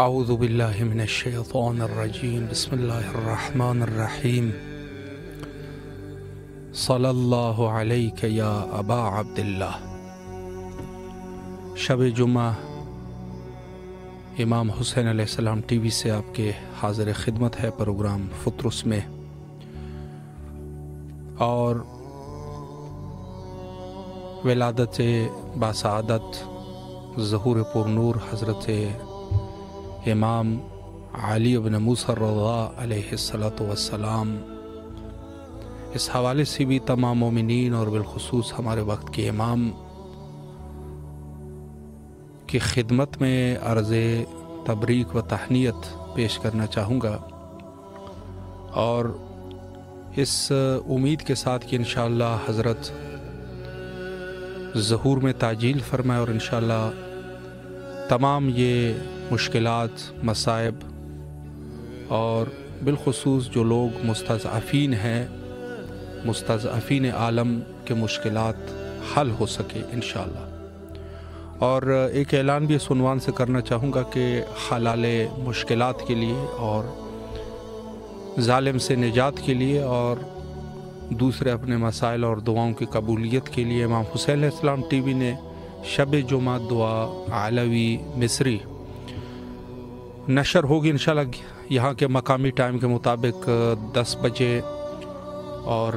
اعوذ باللہ من الشیطان الرجیم بسم اللہ الرحمن الرحیم صلی اللہ علیک یا ابا عبداللہ۔ شب جمعہ امام حسین علیہ السلام ٹی وی سے آپ کے حاضر خدمت ہے پروگرام فطرس میں، اور ولادت باسعادت ظہور پر نور حضرت امام علی بن موسیٰ الرضا علیہ السلام، اس حوالے سے بھی تمام مومنین اور بالخصوص ہمارے وقت کے امام کی خدمت میں عرض تبریک و تہنیت پیش کرنا چاہوں گا، اور اس امید کے ساتھ کہ انشاءاللہ حضرت ظہور میں تعجیل فرمائے، اور انشاءاللہ تمام یہ مشکلات، مصائب اور بالخصوص جو لوگ مستضعفین ہیں، مستضعفین عالم کے مشکلات حل ہو سکے انشاءاللہ۔ اور ایک اعلان بھی اس عنوان سے کرنا چاہوں گا کہ حلال مشکلات کے لیے اور ظالم سے نجات کے لیے اور دوسرے اپنے مسائل اور دعاؤں کی قبولیت کے لیے امام حسین علیہ السلام ٹی وی نے شب جمعہ دعا علوی مصری نشر ہوگی انشاءاللہ یہاں کے مقامی ٹائم کے مطابق 10 بجے، اور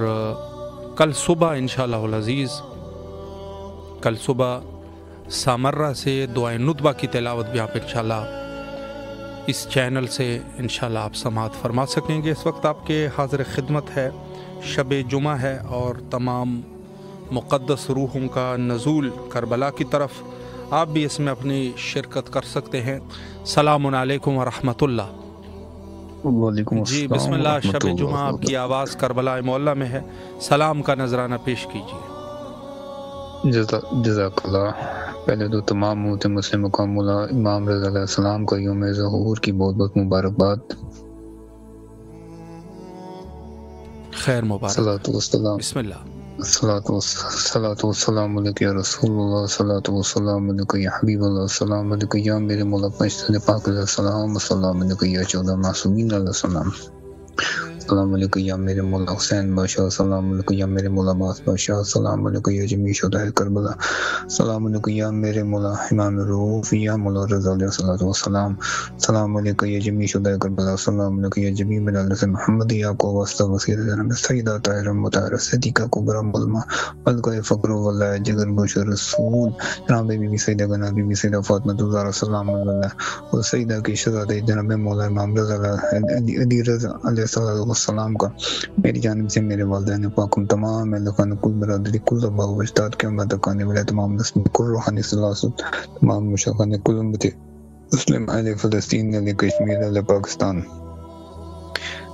کل صبح انشاءاللہ العزیز کل صبح سامرہ سے دعائے ندبہ کی تلاوت بھی آپ انشاءاللہ اس چینل سے انشاءاللہ آپ سماعت فرما سکیں گے۔ اس وقت آپ کے حاضر خدمت ہے، شب جمعہ ہے، اور تمام مقدس روحوں کا نزول کربلا کی طرف، آپ بھی اس میں اپنی شرکت کر سکتے ہیں۔ السلام علیکم ورحمۃ اللہ۔ وعلیکم جی السلام بسم اللہ، ورحمۃ شب اللہ جمعہ آپ کی آواز کربلا معلیٰ میں ہے، سلام کا نذرانہ پیش کیجیے۔ جزاک اللہ۔ پہلے تو تمام موت مسلم مقام امام رضا علیہ السلام کا یوم ظہور کی بہت بہت مبارکباد۔ خیر مبارک، صلاۃ والسلام، بسم اللہ۔ صلاۃ والسلام علیک یا رسول اللہ، صلاۃ والسلام علیک یا حبیب اللہ، السلام علیک یا میرے مولا پنجتن پاک علیہ السلام، السلام علیک یا 14 معصومین علیہ السلام، السلام علیکم یا میرے مولا حسین بادشاہ، السلام علیکم یا میرے مولا عباس بادشاہ، السلام علیکم یا جمیع شہدائے کربلا، السلام علیکم یا میرے مولا امام رؤوف یا مولا رضا علیہ السلام، السلام علیکم یا جمیع شہدائے کربلا، السلام علیکم یا جمیع ملالت محمد یا کو واسطہ وسیلہ جناب سیدہ طاہرہ مطہرہ صدیقہ کبریٰ ملمہ ملکہ فقر واللہ جگر گوش رسول جناب بی بی سیدہ گنا بی بی سیدہ فاطمہ الزہرا سلام اللہ، اور سیدہ کی شہزادہ جناب مولا امام رضا علی رضا علیہ السلام کا میری جانب سے میرے والدین پاکم، تمام اہل خانہ، کل برادری، کل آباء و اجداد کے امت آنے والے تمام نسل، کل روحانی سلاسل، تمام مشرقین، کل امت مسلم، اہل فلسطین، اہل کشمیر، اہل پاکستان،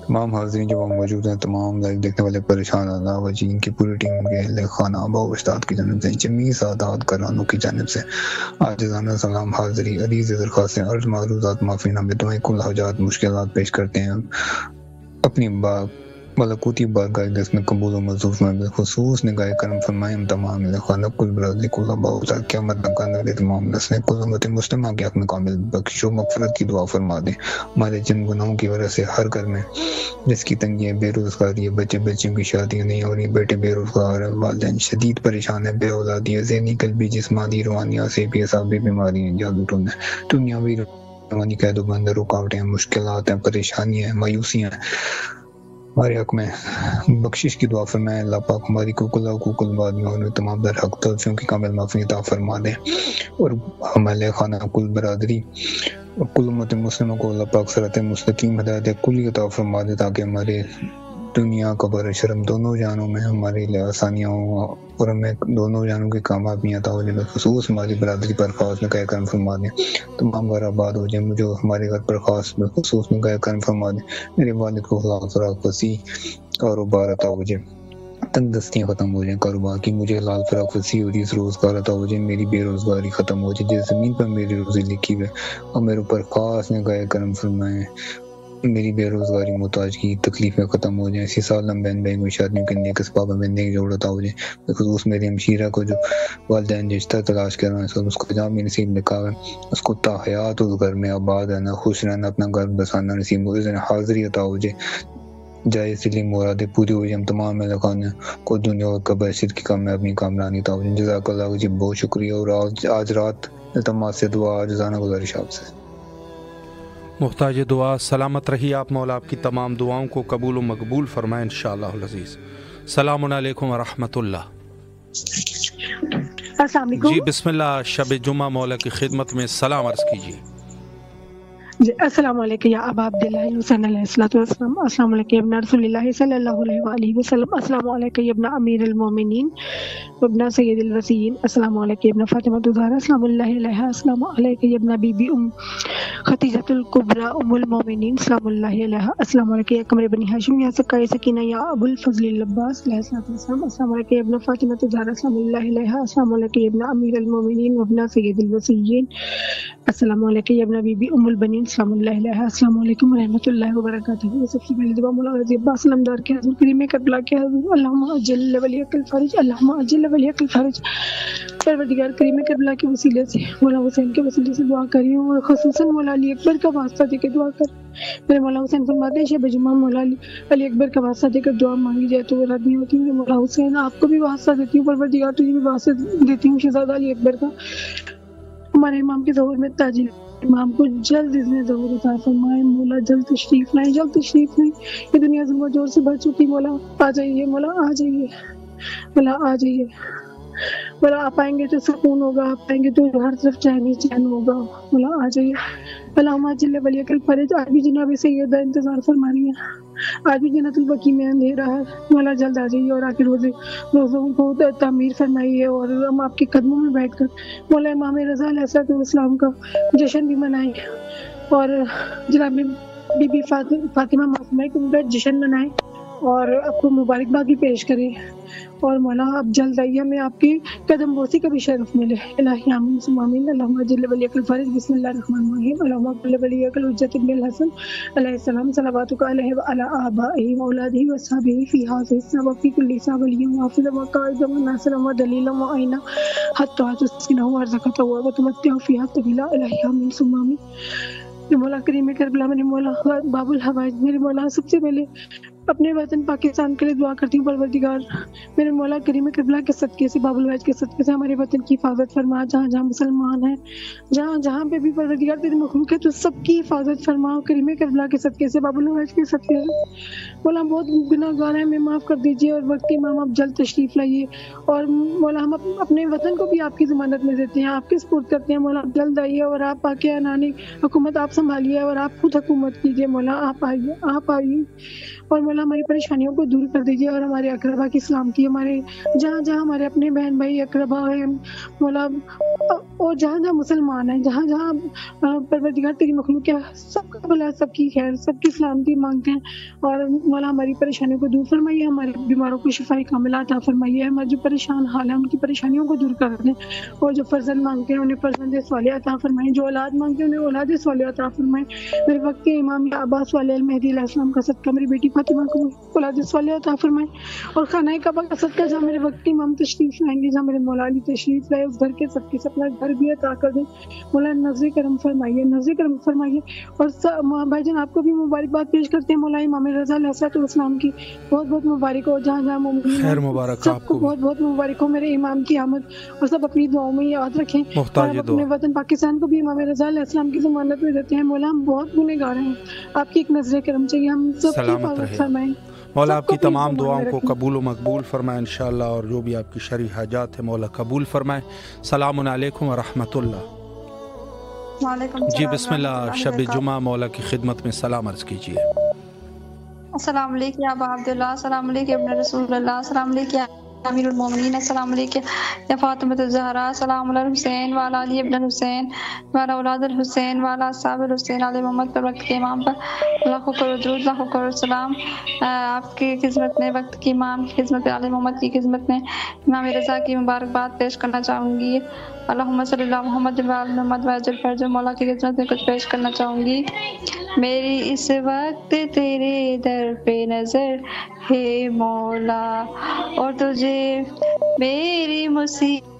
تمام حاضرین جو وہاں موجود ہیں، تمام لائیو دیکھنے والے پریشان اللہ وجی ان کی پوری ٹیم کے اہل خانہ، آباء و اجداد کی جانب سے، جمیع سادات کرانوں کی جانب سے عاجزانہ سلام حاضری، عریض درخواستیں، عرض معروضات، معافی نامے، دعائیں، کل حاجات مشکلات پیش کرتے ہیں، اپنی ملکوتی بارگاہ اقدس میں قبول و منظور فرمائے، بالخصوص نگاہ کرم فرمائے ہم تمام خانہ کل برادری کل آبا قیامت نقان والے تمام نسلیں کل امت مسلمہ کے حق میں کامل بخشش و مغفرت کی دعا فرما دیں۔ ہمارے جن گناہوں کی وجہ سے ہر گھر میں جس کی تنگی ہے، بے روزگاری ہے، بچوں کی شادیاں نہیں ہو رہی، بیٹے بے روزگار ہیں، والدین شدید پریشان ہیں، بے اولادی ہے، ذہنی قلبی جسمانی روحانی آسیبی اعصابی بیماری ہیں، جادو ٹونا ہے، دنیاوی روحانی قید و بند، رکاوٹیں ہیں، مشکلات ہیں، پریشانیاں ہیں، مایوسیاں ہیں، ہمارے حق میں بخشش کی دعا فرمائے۔ اللہ پاک ہماری کوکل وادیوں اور تمام در حق تلفیوں کی کامل معافی عطا فرما دیں، اور ہمارے خانہ کل برادری اور کل امت مسلموں کو اللہ پاک صراط مستقیم ہدایت کلی عطا فرما دے، تاکہ ہمارے دنیا قبر شرم دونوں جانوں میں ہماری آسانیاں ہوں اور ہمیں دونوں جانوں کی کامیابی عطا ہو جائے۔ خصوص ہماری برادری پر خاص نگاہ کرم فرما دیں، تمام گھر آباد ہو جائیں، مجھے ہمارے گھر پر خاص خصوص نگاہ کرم فرما دیں، میرے والد کو خلاف فراق وسیع کاروبار عطا ہو جائے، تنگ دستیاں ختم ہو جائیں کاروبار کی، مجھے حلال فراق وسیع اور اس روزگار عطا ہو جائے، میری بے روزگاری ختم ہو جائے، جس زمین پر میری روزی لکھی ہوئی اور میرے اوپر خاص نگاہ کرم فرمائیں، میری بے روزگاری محتاج کی تکلیفیں ختم ہو جائیں، اسی سال ہم بہن بھائی کو شادیوں کے نیک اسباب میں نیک جوڑ عطا ہو جائے، خصوص میری ہمشیرہ کو جو والدین رشتہ تلاش کر رہے ہیں، اس کو جام نصیب لکھا ہے، اس کو تا حیات اس گھر میں آباد رہنا، خوش رہنا، اپنا گھر بسانا نصیب ہو جائے، حاضری عطا ہو جائے، جائز دلی مرادیں پوری ہو جائیں، ہم تمام ملکان کو دنیا اور قبر شر کی کامیابی کامرانی عطا ہو جائے۔ جزاک اللہ جی، بہت شکریہ، اور آج رات التماس سے دعا جزانہ گزارش آپ سے۔ محتاج دعا، سلامت رہی آپ، مولا آپ کی تمام دعاؤں کو قبول و مقبول فرمائے انشاءاللہ العزیز۔ السلام علیکم ورحمۃ اللہ۔ السلام علیکم جی بسم اللہ، شب جمعہ مولا کی خدمت میں سلام عرض کیجیے۔ جی السلام علیکم یا ابا عبداللہ حسین علیہ السلام، السلام علیکم ابن رسول اللہ صلی اللہ علیہ وآلہ وسلم، السلام علیکم ابن امیر المومنین ابن سید الوصیین، السلام علیکم ابن فاطمہ الزہرا سلام اللہ علیہا، السلام علیکم ابن بی بی ام خدیجۃ الکبریٰ ام المومنین سلام اللہ علیہا، السلام علیکم یا قمر بنی ہاشم یا سکائے سکینہ یا ابو الفضل العباس علیہ السلام، السلام علیکم ابن فاطمہ الزہرا سلام اللہ علیہا، السلام علیکم ابن امیر المومنین ابن سید الوصیین، السلام علیکم ابن بی بی ام البنین السلام اللہ علیہ، السلام علیکم ورحمۃ اللہ وبرکاتہ۔ سب سے پہلے دعا مولا غازی عباس علمدار کے حضور کریم کربلا کے حضور، اللہم اجل ولیک الفرج، اللہم اجل ولیک الفرج، پروردگار کریم کربلا کے وسیلے سے، مولا حسین کے وسیلے سے دعا کری ہوں، اور خصوصاً مولا علی اکبر کا واسطہ دے کے دعا کر۔ میرے مولا حسین فرماتے ہیں شب جمعہ مولا علی اکبر کا واسطہ دے کر دعا مانگی جائے تو وہ رد نہیں ہوتی۔ مولا حسین آپ کو بھی واسطہ دیتی ہوں، پروردگار تجھے بھی واسطہ دیتی ہوں شہزادہ علی اکبر کا، ہمارے امام کے ظہور میں تاجل امام کو جلد اذن ظہور عطا فرمائے، مولا جلد تشریف لائیں، جلد تشریف لائیں، یہ دنیا ظلم و جور سے بھر چکی، مولا آ جائیے، مولا آ جائیے، مولا آ جائیے، مولا آپ آئیں گے تو سکون ہوگا، آپ آئیں گے تو ہر طرف چین ہی چین ہوگا، مولا آ جائیے۔ اللہم اجل ولیک الفرج، آج بھی جناب سیدہ انتظار فرما رہی ہیں، آج بھی جنت البقیع میں اندھیرا ہے، مولا جلد آ جائیے اور آ کے روزوں کو تعمیر فرمائیے، اور ہم آپ کے قدموں میں بیٹھ کر مولا امام رضا علیہ السلام کا جشن بھی منائیں، اور جناب بی بی فاطمہ معصومہ کا ان کا جشن منائیں، اور آپ کو مبارکباد بھی پیش کریں، اور مولا آپ جلد آئیے، ہمیں آپ کی قدم بوسی کا بھی شرف ملے۔ الہی آمین ثم آمین۔ اللہم اجل ولیک الفرج، بسم اللہ الرحمن الرحیم۔ اللہم اجل ولیک الحجۃ ابن الحسن علیہ السلام، صلواتک علیہ وعلی آبائہ واولادہ واصحابہ فی ھذہ الساعۃ وفی کل ساعۃ ولیہ وحافظا وقائدا وناصرا ودلیلا وعینا حتی تسکنہ وارزقہ وتمتع فیہا طویلا۔ الہی آمین ثم آمین۔ میرے مولا کریم کربلا، میرے مولا باب الحوائج، میرے مولا سب سے پہلے اپنے وطن پاکستان کے لیے دعا کرتی ہوں، پروردگار میرے مولا کریم کربلا کے صدقے سے، باب الحوائج کے صدقے سے ہمارے وطن کی حفاظت فرما، جہاں جہاں مسلمان ہیں، جہاں جہاں پہ بھی پروردگار تیری مخلوق ہے تو سب کی حفاظت فرما، کریم کربلا کے صدقے سے، باب الحوائج کے صدقے سے۔ مولا بہت گناہ گار ہیں، ہمیں معاف کر دیجیے، اور وقت کے امام آپ جلد تشریف لائیے، اور مولا ہم اپنے وطن کو بھی آپ کی ضمانت میں دیتے ہیں، آپ کے سپورٹ کرتے ہیں، مولا آپ جلد آئیے، اور آپ آ کے عنانی حکومت آپ سنبھالیے، اور آپ خود حکومت کیجیے، مولا آپ آئیے، آپ آئیے، اور مولا ہماری پریشانیوں کو دور کر دیجیے، اور ہمارے اقربا کی سلامتی، ہمارے جہاں جہاں ہمارے اپنے بہن بھائی اقربا ہیں مولا، اور جہاں جہاں مسلمان ہیں، جہاں جہاں پروردگار تیری مخلوق ہے، سب کا بھلا، سب کی خیر، سب کی سلامتی مانگتے ہیں، اور مولا ہماری پریشانیوں کو دور فرمائیے، ہمارے بیماروں کو شفائی کاملہ عطا فرمائیے، ہمارے جو پریشان حال ہیں ان کی پریشانیوں کو دور کر دیں، اور جو فرزند مانگتے ہیں انہیں فرزند صالح عطا فرمائیں، جو اولاد مانگتے ہیں انہیں اولاد صالح عطا فرمائیں۔ میرے وقت کے امام یا عباس علیہ المہدی علیہ السلام کا صدقہ، میری بیٹی فاطمہ ایمان کو اولاد صالحہ عطا فرمائے، اور خانہ کعبہ کا صدقہ جہاں میرے وقت کے امام تشریف لائیں گے، جہاں میرے مولا علی تشریف لائے، اس گھر کے صدقے سے اپنا گھر بھی عطا کر دیں مولا، نظر کرم فرمائیے، نظر کرم فرمائیے۔ اور بھائی جان آپ کو بھی مبارکباد پیش کرتے ہیں مولا امام رضا علیہ السلام کی، بہت بہت مبارک ہو، جہاں جہاں خیر مبارک سب آپ کو کو، بہت بہت مبارک ہو میرے امام کی آمد، اور سب اپنی دعاؤں میں یاد رکھیں، اور محتاج آپ اپنے دعا۔ وطن پاکستان کو بھی امام رضا علیہ السلام کی ضمانت میں دیتے ہیں مولا، ہم بہت گنہگار ہیں، آپ کی ایک نظر کرم چاہیے، ہم سب کی سلامت حفاظت رہے فرمائیں، مولا، سب آپ کو کی اپنی تمام دعاؤں دعاؤں میں کو رکھیں۔ قبول و مقبول فرمائے انشاءاللہ، اور جو بھی آپ کی شرعی حاجات ہیں مولا قبول فرمائے۔ السلام علیکم ورحمۃ اللہ۔ وعلیکم جی السلام بسم ورحمۃ اللہ، اللہ شب وبرکاتہ۔ جمعہ مولا کی خدمت میں سلام عرض کیجیے۔ السلام علیکم یا ابا عبداللہ، السلام علیکم ابن رسول اللہ، السلام علیکم یا امیر المومنین، السلام علیکم یا فاطمۃ الزہرا، السلام علی الحسین وعلی علی ابن الحسین وعلی اولاد الحسین وعلی اصحاب الحسین علی محمد پر، وقت کے امام پر لاکھوں کرو درود، لاکھوں کرو سلام۔ آپ کی خدمت میں، وقت کی امام کی خدمت میں، علی محمد کی خدمت میں امام رضا کی مبارکباد پیش کرنا چاہوں گی۔ اللہم صلی اللہ محمد وعلی محمد وعجل فرج، مولا کی خدمت میں کچھ پیش کرنا چاہوں گی۔ میری اس وقت تیرے در پہ نظر ہے مولا، اور تجھے میری مصیبت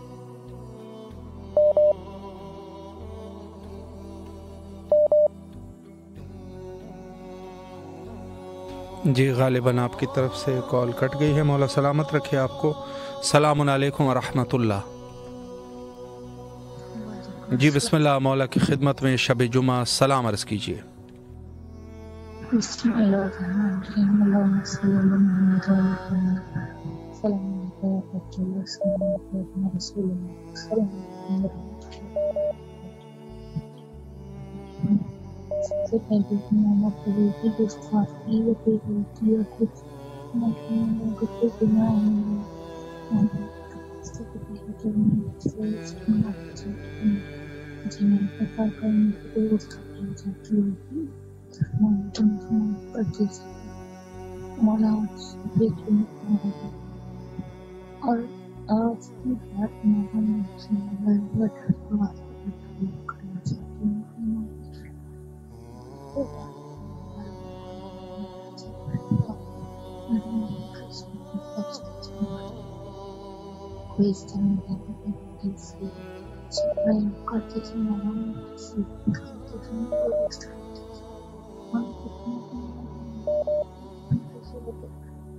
جی غالباً آپ کی طرف سے کال کٹ گئی ہے، مولا سلامت رکھے آپ کو۔ السلام علیکم ورحمۃ اللہ۔ جی بسم اللہ، مولا کی خدمت میں شب جمعہ سلام عرض کیجیے۔ بسم اللہ الرحمن الرحیم، اللہم صلی علی محمد وعلی محمد، سلام علیکم یا رسول اللہ، سلام علیکم یا رسول اللہ، سلام علیکم ورحمۃ اللہ۔ سب سے پہلے میں قبول کی گستاخی و بے غیرتی اور کچھ گفتگو گناہ جی میں پتا کرنے کی کوئی گستاخی ہو جاتی ہوگی اور آج کی بات کرنا چاہتی ہوں۔ کوئی اس طرح کرتے تھے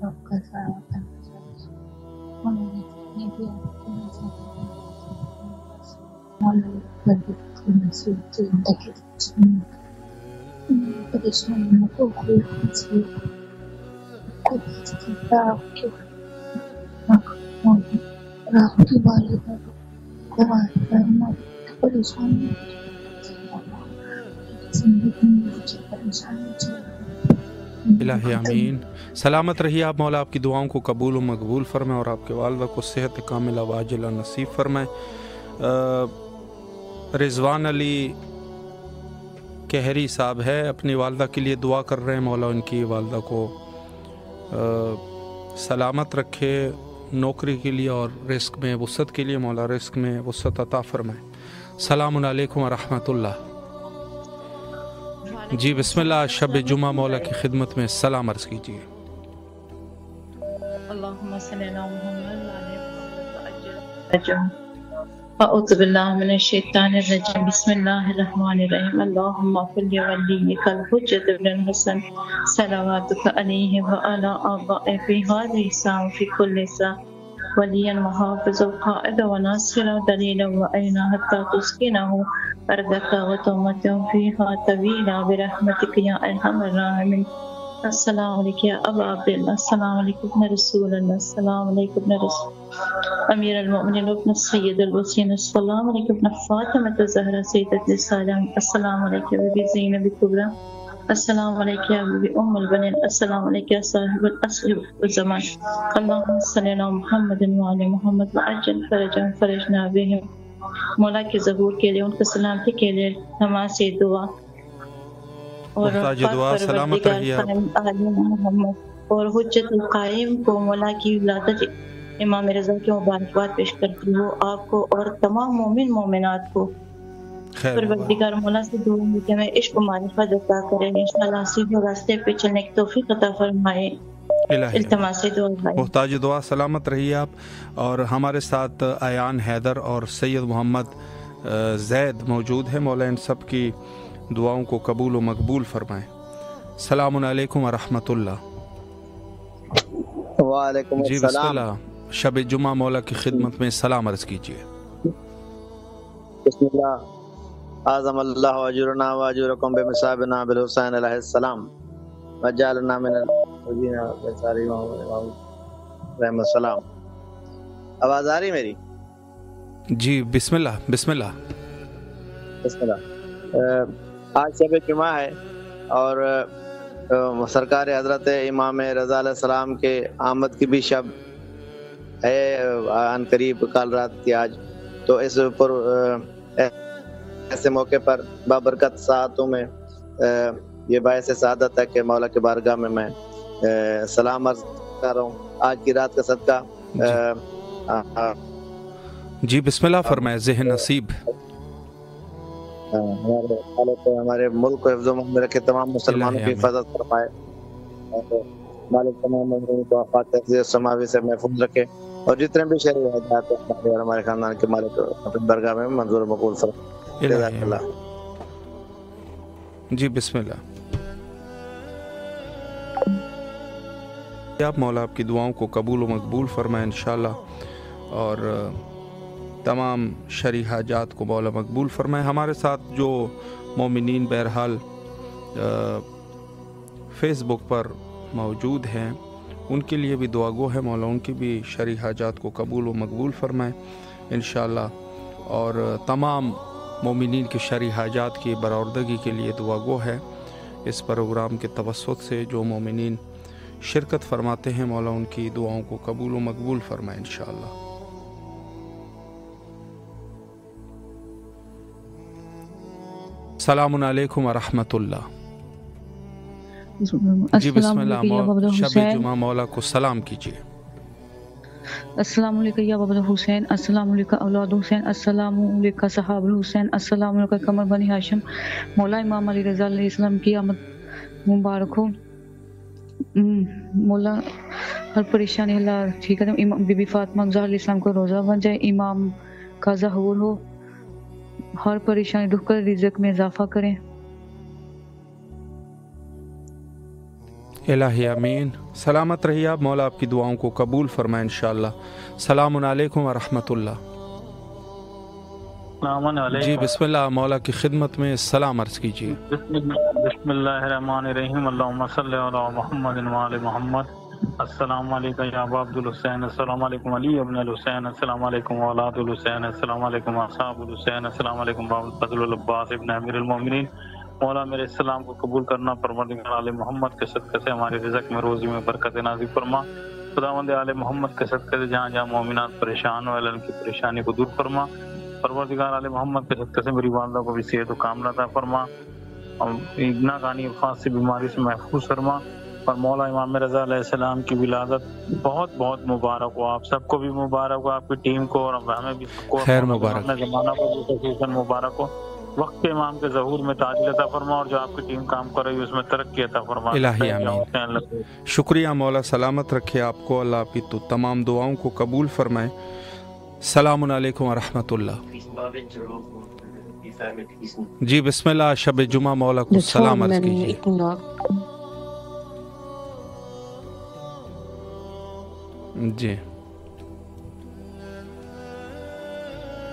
آپ کا سارا کرنا چاہیے، پریشانیوں کو آپ کی والدہ کو پریشانی زندگی میں پریشانی الہی آمین۔ سلامت رہیے آپ، مولا آپ کی دعاؤں کو قبول و مقبول فرمائے، اور آپ کے والدہ کو صحت کاملہ واجلہ نصیب فرمائے۔ رضوان علی کہری صاحب ہے، اپنی والدہ کے لیے دعا کر رہے ہیں، مولا ان کی والدہ کو سلامت رکھے نوکری کے لیے اور رزق میں وسعت کے لیے، مولا رزق میں وسعت عطا فرمائے۔ السلام علیکم ورحمۃ اللہ۔ جی بسم اللہ، شب جمعہ مولا کی خدمت میں سلام عرض کیجیے۔ اللہم صلی علی محمد وعلی محمد وعجل۔ اعوذ باللہ من الشیطان الرجیم، بسم اللہ الرحمن الرحیم۔ اللہم صل ولیک الحجۃ ابن الحسن صلواتک علیہ وعلی آبائہ فی ہذہ الساعۃ وفی کل ساعۃ، ولیا وحافظا وقائدا وناصرا ودلیلا وعینا حتی تسکنہ ارضک وتمتع فیہا طویلا برحمتک یا ارحم الراحمین۔ السلام علیکم یا ابا عبداللہ، السلام علیکم ابن رسول اللہ، السلام علیکم ابن رسول امیر المؤمنین ابن سید الوسین، السلام علیکم ابن فاطمۃ الزہرا سیدۃ السلام، السلام علیکم بی زینب کبریٰ، السلام علیکم یا بی ام البنین، السلام علیکم یا صاحب العصر والزمان۔ اللہم صلی علی محمد وعلی محمد وعجل فرجہم فرجنا بہم۔ مولا کے ظہور کے لیے، ان کو سلامتی کے لیے نماز دعا اور دعا سلامت رہیے آپ۔ محمد اور حجت القائم کو مولا کی ولادت امام رضا کی مبارکباد پیش کرتی ہوں، آپ کو اور تمام مومن مومنات کو خیر پروردگار مولا سے دعا ہے کہ ہمیں عشق و معرفت عطا کرے، انشاءاللہ سیدھے راستے پہ چلنے کی توفیق عطا فرمائے۔ الہی التماس دعا بھائی۔ محتاج دعا، سلامت رہیے آپ۔ اور ہمارے ساتھ ایان حیدر اور سید محمد زید موجود ہیں، مولا ان سب کی دعاؤں کو قبول و مقبول فرمائیں۔ السلام علیکم ورحمۃ اللہ۔ وعلیکم جی بسم السلام۔ اللہ، شب جمعہ مولا کی خدمت میں سلام عرض کیجیے۔ بسم اللہ، اعظم اللہ اجرنا واجرکم بمصابنا بالحسین علیہ السلام وجعلنا من الذین بصاری رحم السلام۔ آواز آ رہی میری؟ جی بسم اللہ بسم اللہ۔ بسم اللہ۔ آج شب جمعہ ہے اور سرکار حضرت امام رضا علیہ السلام کے آمد کی بھی شب ہے ان قریب، کل رات کی آج۔ تو اس پر ایسے موقع پر بابرکت ساعتوں میں یہ باعث سعادت ہے کہ مولا کے بارگاہ میں سلام عرض کر رہا ہوں آج کی رات کا صدقہ۔ جی بسم اللہ فرمائے، ذہن نصیب۔ ہمارے ملک کو حفظ و امان میں رکھے، تمام مسلمانوں کی حفاظت فرمائے، اور مالک تمام کو آفات تجزیہ سماوی سے محفوظ رکھے، اور جتنے بھی شہری حاجات ہیں اور ہمارے خاندان کے مالک اپنی درگاہ میں منظور و مقبول فرمائے۔ جزاک اللہ۔ جی بسم اللہ۔ آپ مولا آپ کی دعاؤں کو قبول و مقبول فرمائے انشاءاللہ، اور تمام شرعی حاجات کو مولا مقبول فرمائے۔ ہمارے ساتھ جو مومنین بہرحال فیس بک پر موجود ہیں ان کے لیے بھی دعا گو ہے، مولا ان کی بھی شرعی حاجات کو قبول و مقبول فرمائے انشاءاللہ، اور تمام مومنین کی شرعی حاجات کی برآوردگی کے لیے دعا گو ہے۔ اس پروگرام کے توسط سے جو مومنین شرکت فرماتے ہیں مولا ان کی دعاؤں کو قبول و مقبول فرمائے انشاءاللہ۔ السلام علیکم ورحمۃ اللہ۔ جی بسم اللہ، شب جمعہ مولا کو سلام کیجیے۔ السلام علیکم یا بابا حسین، السلام علیکم اولاد حسین، السلام علیکم صحاب الحسین، السلام علیکم قمر بنی ہاشم۔ مولا امام علی رضا علیہ السلام کی آمد مبارک ہو۔ مولا ہر پریشانی اللہ ٹھیک ہے، بی بی فاطمہ زہرا علیہ السلام کو روزہ بن جائے، امام کا ظہور ہو، ہر پریشانی دکھ کر رزق میں اضافہ کریں۔ الہی امین۔ سلامت رہیے آپ، مولا آپ کی دعاؤں کو قبول فرمائے انشاءاللہ۔ السلام علیکم ورحمۃ اللہ۔ جی بسم اللہ، مولا کی خدمت میں سلام عرض کیجیے۔ بسم اللہ الرحمن الرحیم، اللہم صلی علی محمد وعلی محمد۔ السلام علیکم یا ابا عبد الحسین، السلام علیکم علی ابن الحسین، السلام علیکم اولاد الحسین، السلام علیکم اصحاب الحسین، السلام علیکم باب الفضل العباس ابن امیر المومنین۔ مولا میرے السلام کو قبول کرنا، پروردگار آل محمد کے صدقے سے ہمارے رزق میں روزی میں برکت نازل فرما۔ خداوند آل محمد کے صدقے سے جہاں جہاں مومنات پریشان ہو اللہ ان کی پریشانی کو دور فرما۔ پروردگار آل محمد کے صدقے سے میری والدہ کو بھی صحت و کاملہ عطا فرما، اور ناگہانی وفات سے بیماری سے محفوظ فرما۔ اور مولا امام رضا علیہ السلام کی ولادت بہت بہت مبارک ہو، آپ سب کو بھی مبارک ہو، آپ کی ٹیم کو اور ہمیں بھی سب کو، خیر مبارک، اپنے زمانہ کو بھی خصوصاً مبارک ہو۔ وقت کے امام کے ظہور میں تاج عطا فرما، اور جو آپ کی ٹیم کام کر رہی ہے اس میں ترقی عطا فرما۔ الہی آمین۔ شکریہ مولا، سلامت رکھے آپ کو، اللہ آپ کی تو تمام دعاؤں کو قبول فرمائے۔ السلام علیکم ورحمۃ اللہ۔ جی بسم اللہ، شب جمعہ مولا کو سلام عرض کیجیے۔ جی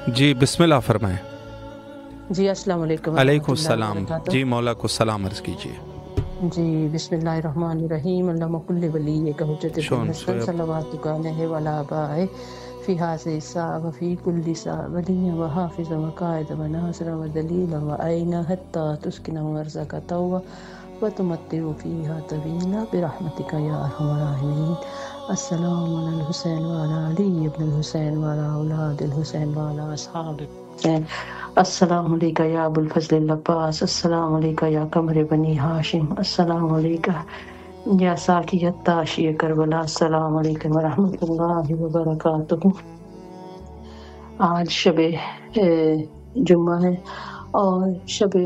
جی بسم اللہ فرمائیں۔ جی السلام علیکم۔ علیکم السلام۔ جی مولا کو سلام عرض کیجیے۔ جی بسم اللہ الرحمن الرحیم، اللہم کل ولیک حجت ابن حسن صلواتک علیہ وعلی آبائہ فی ہذہ الساعۃ وفی کل ساعۃ ولیہ وحافظ وقائد وناصر ودلیل وعینا حتی تسکنہ ارضک طوعا وتمتع فیہا طویلا برحمتک یا ارحم الراحمین۔ السلام علی الحسین وعلی علی ابن الحسین وعلی اولاد الحسین وعلی اصحاب الحسین۔ السلام علیکہ یا ابو الفضل العباس، السلام علیکہ یا قمر بنی ہاشم، السلام علیکہ یا ساقیت تاشی کربلا، السلام علیکم ورحمۃ اللہ وبرکاتہ۔ آج شب جمعہ ہے اور شب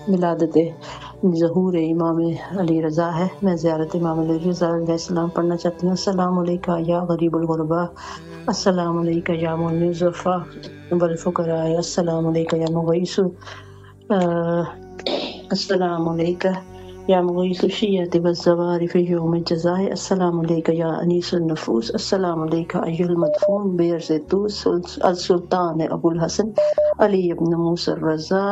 ولادت ظہور امام علی رضا ہے. میں زیارت امام علی رضا علیہ السلام پڑھنا چاہتی ہوں. السلام علیکہ یا غریب الغربا، السلام علیکہ یا معین الضعفاء والفقراء، السلام علیکہ یا مغیث، السلام علیکہ یا مغیث الشیعۃ والزوار فی یوم الجزاء، السلام علیکہ یا انیس النفوس، السلام علیکہ ایھا المدفون بعرض طوس السلطان ابو الحسن علی ابن موسی الرضا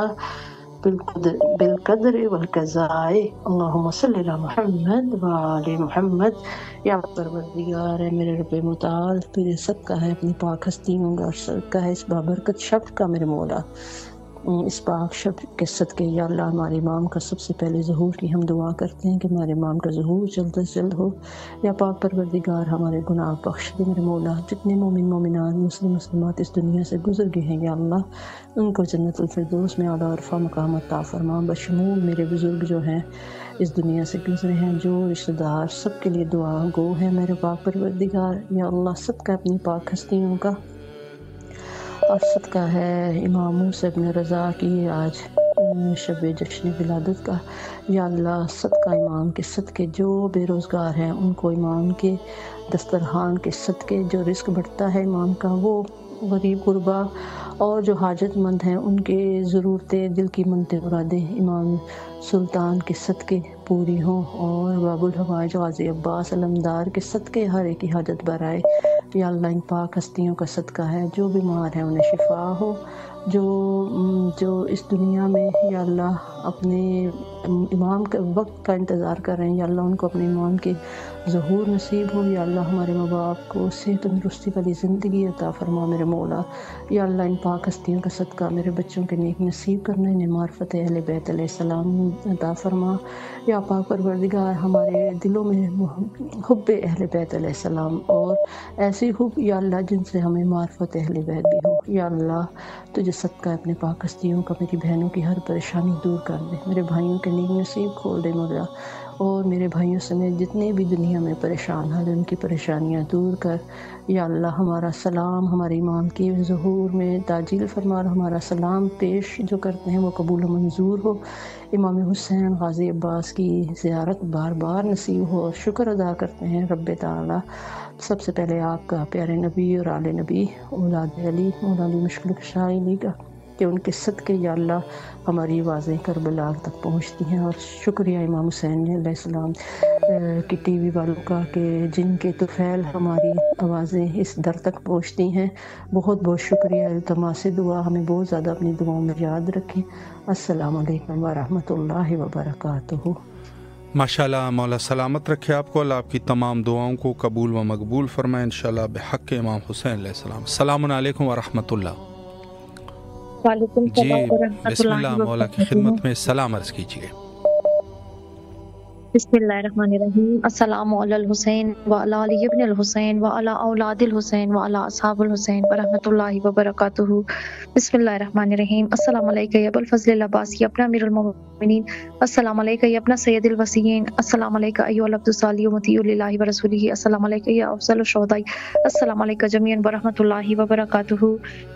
بالقدر والقضاء، اللہم صلی علی محمد وآل محمد. یا پروردگار ہے میرے رب متعال، تجھے صدقہ ہے اپنی پاک ہستیوں کا، صدقہ ہے اس بابرکت شب کا میرے مولا، اس پاک شب کے صدقے یا اللہ ہمارے امام کا سب سے پہلے ظہور کی ہم دعا کرتے ہیں کہ ہمارے امام کا ظہور جلد از جلد ہو. یا پاک پروردگار ہمارے گناہ بخش دے میرے مولا. جتنے مومن مومنات مسلم مسلمات اس دنیا سے گزر گئے ہیں یا اللہ ان کو جنت الفردوس میں اعلیٰ عرفہ مقام عطا فرما. بشمول میرے بزرگ جو ہیں اس دنیا سے گزرے ہیں، جو رشتہ دار، سب کے لیے دعا گو ہے میرے پاک پروردگار. یا اللہ صدقہ اپنی پاک ہستیوں کا اور صدقہ ہے امام موسیٰ ابن رضا کی آج شب جشن ولادت کا. یا اللہ صدقہ امام کے صدقے جو بے روزگار ہیں ان کو امام کے دسترخوان کے صدقے جو رزق بڑھتا ہے امام کا، وہ غریب غربا اور جو حاجت مند ہیں ان کے ضرورتیں، دل کی منتیں مرادیں امام سلطان کے صدقے پوری ہوں، اور باب الحوائج غازی عباس علمدار کے صدقے ہر ایک کی حاجت برائے. یا اللہ ان پاک ہستیوں کا صدقہ ہے جو بیمار ہیں انہیں شفا ہو، جو اس دنیا میں یا اللہ اپنے امام کے وقت کا انتظار کر رہے ہیں، یا اللہ ان کو اپنے امام کے ظہور نصیب ہو. یا اللہ ہمارے ماں باپ کو صحت تندرستی والی زندگی عطا فرما میرے مولا. یا اللہ ان پاک ہستیوں کا صدقہ میرے بچوں کے نیک نصیب کرنا، انہیں معرفت اہل بیت علیہ السلام عطا فرما. یا پاک پروردگار ہمارے دلوں میں حب اہل بیت علیہ السلام اور ایسی حب یا اللہ جن سے ہمیں معرفت اہل بیت بھی ہو. یا اللہ تجھے صدقہ اپنے پاک ہستیوں کا میری بہنوں کی ہر پریشانی دور کر دے، میرے بھائیوں کے نیک نصیب کھول دے مولا، اور میرے بھائیوں سمیت جتنے بھی دنیا میں پریشان ہیں ان کی پریشانیاں دور کر. یا اللہ ہمارا سلام ہمارے امام کی ظہور میں تعجیل فرما، اور ہمارا سلام پیش جو کرتے ہیں وہ قبول و منظور ہو. امام حسین غازی عباس کی زیارت بار بار نصیب ہو، اور شکر ادا کرتے ہیں رب تعالی سب سے پہلے آپ کا پیارے نبی اور آل نبی اولاد علی مولا علی مشکل کشا علی کا، کہ ان کے صدقے یا اللہ ہماری آوازیں کربلا تک پہنچتی ہیں. اور شکریہ امام حسین علیہ السلام کی ٹی وی والوں کا کہ جن کے طفیل ہماری آوازیں اس در تک پہنچتی ہیں. بہت بہت شکریہ. التماس دعا ہمیں بہت زیادہ اپنی دعاؤں میں یاد رکھیں. السلام علیکم ورحمۃ اللہ وبرکاتہ. ماشاءاللہ، مولا سلامت رکھے آپ کو، اللہ آپ کی تمام دعاؤں کو قبول و مقبول فرمائے انشاءاللہ بحق امام حسین علیہ السلام. السلام علیکم ورحمۃ اللہ. وعلیکم جی السلام ورحمۃ بسم اللہ اللہ، مولا کی خدمت میں سلام عرض کیجیے. بسم اللہ الرحمن الرحیم. السلام علی الحسین وعلی علی ابن الحسین وعلی اولاد الحسین وعلی اصحاب الحسین ورحمۃ اللہ وبرکاتہ. بسم اللہ الرحمن الرحیم. السلام علیکم یا ابو الفضل العباسی اپنا امیر المومنین. السلام علیکم یا اپنا سید الوصیین. السلام علیکم ایھا العبد الصالح مطیع للہ ورسولہ. السلام علیکم یا افضل الشہداء. السلام علیکم جميعا ورحمۃ اللہ وبرکاتہ.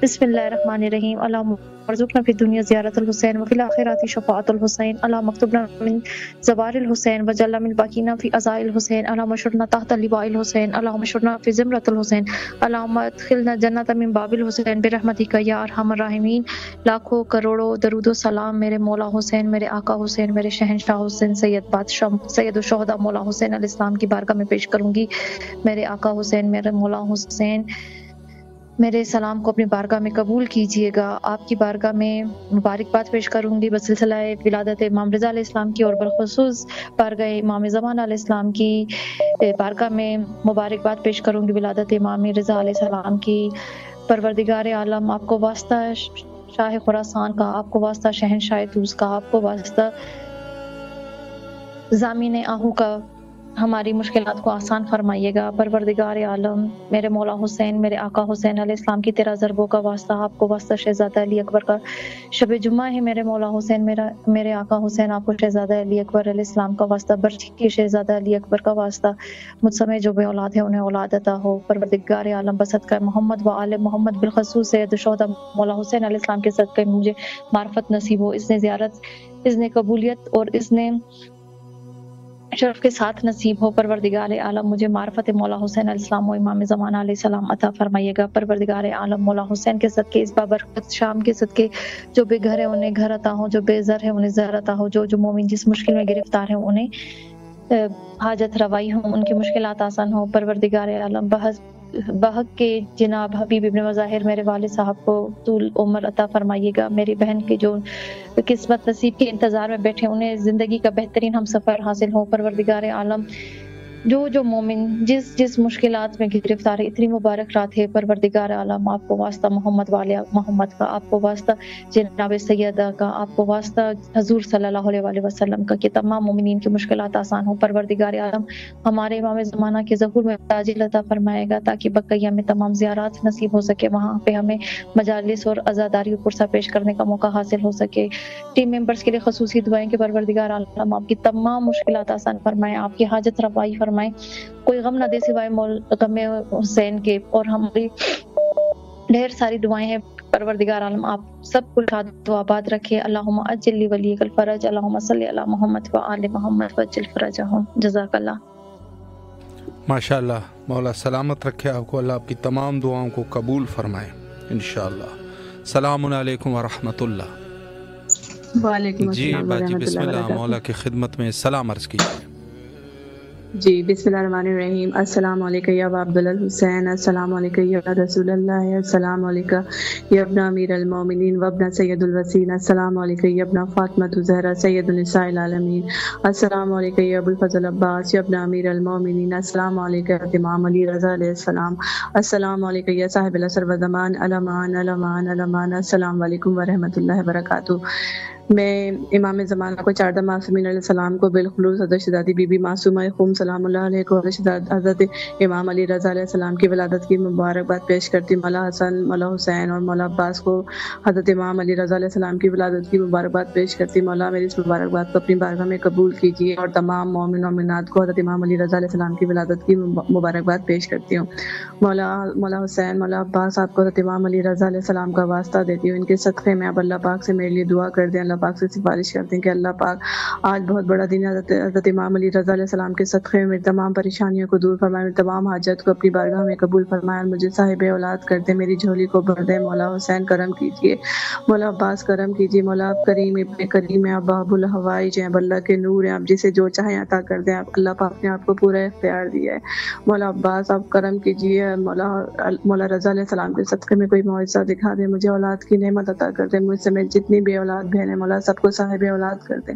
بسم اللہ الرحمن الرحیم. اللہم ارزقنا فی الدنیا زیارت الحسین وفی الآخرۃ شفاعت الحسین. اللہم اکتبنا من زوار الحسین وجعلنا من باقینا فی عزاء الحسین. اللہم اشرنا تحت لواء الحسین. اللہم اشرنا فی زمرۃ الحسین. اللہم ادخلنا جنت من باب الحسین برحمتک یا ارحم الراحمین. لاکھوں کروڑوں درود و سلام میرے مولا حسین، میرے آقا حسین، میرے شہنشاہ حسین، سید بادشاہ سید الشہداء مولا حسین علیہ السلام کی بارگاہ میں پیش کروں گی. میرے آقا حسین، میرے مولا حسین، میرے سلام کو اپنی بارگاہ میں قبول کیجیے گا. آپ کی بارگاہ میں مبارکباد پیش کروں گی بسلسلہ ولادت امام رضا علیہ السلام کی، اور بالخصوص بارگاہ امام زمان علیہ السلام کی بارگاہ میں مبارکباد پیش کروں گی ولادت امام رضا علیہ السلام کی. پروردگار عالم آپ کو واسطہ شاہ خراسان کا، آپ کو واسطہ شہنشاہ طوس کا، آپ کو واسطہ ضامن آہو کا ہماری مشکلات کو آسان فرمائیے گا۔ پروردگار عالم میرے مولا حسین، میرے آقا حسین علیہ السلام کی تیرا ضربوں کا واسطہ، آپ کو واسطہ شہزادہ علی اکبر کا شب جمعہ ہے، میرے مولا حسین میرے آقا حسین، آپ کو شہزادہ علی اکبر علیہ السلام کا واسطہ، برچی کے شہزادہ علی اکبر کا واسطہ، مجھ سمیت جو بے اولاد ہے انہیں اولاد عطا ہو۔ پروردگار عالم بصدقہ محمد و آل محمد بالخصوص سید الشہداء مولا حسین علیہ السلام کے صدقے میں مجھے معرفت نصیب ہو، اس نے زیارت، اس نے قبولیت اور اس نے شرف کے ساتھ نصیب ہو۔ پروردگار عالم مجھے معرفت مولا حسین علیہ السلام و امام زمانہ علیہ السلام عطا فرمائیے گا۔ پروردگار عالم مولا حسین کے صدقے، اس بابرکت شام کے صدقے، جو بے گھر ہے انہیں گھر عطا ہو، جو بے زر ہے انہیں زر عطا ہو، جو مومن جس مشکل میں گرفتار ہیں انہیں حاجت روائی ہوں، ان کی مشکلات آسان ہو۔ پروردگار عالم بحق کے جناب حبیب ابن مظاہر میرے والد صاحب کو طول عمر عطا فرمائیے گا۔ میری بہن کے جو قسمت نصیب کے انتظار میں بیٹھے انہیں زندگی کا بہترین ہم سفر حاصل ہو۔ پروردگار عالم جو مومن جس مشکلات میں گرفتار ہے، اتنی مبارک رات ہے، پروردگار عالم آپ کو واسطہ محمد والے محمد کا، آپ کو واسطہ جناب سیدہ کا، آپ کو واسطہ حضور صلی اللہ علیہ وآلہ وسلم کا کہ تمام مومنین کی مشکلات آسان ہوں۔ پروردگار عالم ہمارے امام زمانہ کے ظہور میں تاجل عطا فرمائے گا تاکہ بقیہ میں تمام زیارات نصیب ہو سکے، وہاں پہ ہمیں مجالس اور عزاداری اور پرسہ پیش کرنے کا موقع حاصل ہو سکے۔ ٹیم ممبرز کے لیے خصوصی دعائیں کہ پروردگار عالم آپ کی تمام مشکلات آسان فرمائیں، آپ کی حاجت روائی فرمائیں، کوئی غم نہ دے سوائے غم حسین کے، اور ہماری ڈھیر ساری دعائیں ہیں۔ پروردگار عالم آپ سب کو شاد و آباد رکھے۔ اللہم اجل لولیک الفرج، اللہم صلی علی محمد و آل محمد وجل فرجہم۔ جزاک اللہ۔ ماشاءاللہ، مولا سلامت رکھے آپ کو، اللہ آپ کی تمام دعاؤں کو قبول فرمائے انشاءاللہ۔ السلام علیکم ورحمۃ اللہ۔ وعلیکم جی السلام باجی ورحمۃ بسم اللہ اللہ، وبرکاتہ۔ مولا کی خدمت میں سلام عرض کیجیے۔ جی بسم اللہ الرحمن الرحیم۔ السلام علیکم یا ابا عبد الحسین، السلام علیکم یا رسول اللہ، السلام علیکم یا ابن امیر المومنین و ابن سید الوسین، السلام علیکم یا ابن فاطمہ الزہرا سید النساء العالمین، السلام علیکم یا ابو الفضل عباس یا ابن امیر المومنین، السلام علیکم یا امام علی رضا علیہ السلام، السلام علیکم یا صاحب العصر والزمان، الامان الامان الامان، السلام علیکم ورحمۃ اللہ وبرکاتہ۔ میں امام زمانہ کو چاردہ معصومین علیہ السلام کو بالخلوص حضرت شہزادی بی بی معصومہ خم سلام اللہ علیہ کو، حضرت امام علی رضا علیہ السلام کی ولادت کی مبارکباد پیش کرتی، مولا حسن، مولا حسین اور مولا عباس کو حضرت امام علی رضا علیہ السلام کی ولادت کی مبارکباد پیش کرتی۔ مولا میری اس مبارکباد کو اپنی بارگاہ میں قبول کیجیے، اور تمام مومن و مومنات کو حضرت امام علی رضا علیہ السلام کی ولادت کی مبارکباد پیش کرتی ہوں۔ مولا حسین، مولا عباس آپ کو حضرت امام علی رضا علیہ السلام کا واسطہ دیتی ہوں، ان کے صدقے میں آپ اللہ پاک سے میرے لیے دعا کر دیں، اللہ پاک سے سفارش کرتے ہیں کہ اللہ پاک آج بہت بڑا دن ہے، حضرت امام علی رضا علیہ السلام کے صدقے میں میری تمام پریشانیوں کو دور فرمائے، میری تمام حاجت کو اپنی بارگاہ میں قبول فرمائے، اور مجھے صاحب اولاد کر دے، میری جھولی کو بھر دے۔ مولا حسین کرم کیجیے، مولا عباس کرم کیجیے، مولا آپ کریم ابن کریم ہیں، آپ باب الحوائج ہیں، اللہ کے نور ہیں، آپ جسے جو چاہیں عطا کر دیں، اللہ پاک نے آپ کو پورا اختیار دیا ہے۔ مولا عباس آپ کرم کیجیے، مولا رضا علیہ السلام کے صدقے میں کوئی معجزہ دکھا دیں، مجھے اولاد کی نعمت عطا کر دیں، مجھ سمیت جتنی بھی اولاد بہن ہیں مولا سب کو صاحب اولاد کر دیں،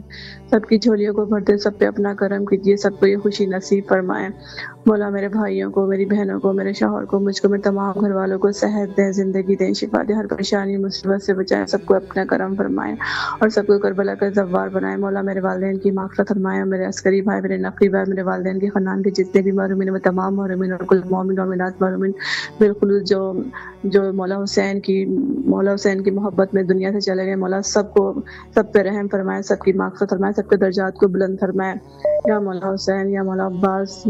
سب کی جھولیوں کو بھر دیں، سب پہ اپنا کرم کیجیے، سب کو یہ خوشی نصیب فرمائیں۔ مولا میرے بھائیوں کو، میری بہنوں کو، میرے شوہر کو، مجھ کو، میرے تمام گھر والوں کو صحت دیں، زندگی دیں، شفا دیں، ہر پریشانی مصیبت سے بچائیں، سب کو اپنا کرم فرمائیں اور سب کو کربلا کا زوار بنائیں۔ مولا میرے والدین کی مغفرت فرمائیں، میرے عسکری بھائی، میرے نقی بھائی، میرے والدین کے خاندان کے جتنے بھی محرومین ہیں وہ تمام محرومین اور کل مومن و مومنات محرومین بالخلوص جو مولا حسین کی محبت میں دنیا سے چلے گئے، مولا سب پہ رحم فرمائے، سب کی مغفرت فرمائے، سب کے درجات کو بلند فرمائے۔ یا مولا حسین، یا مولا عباس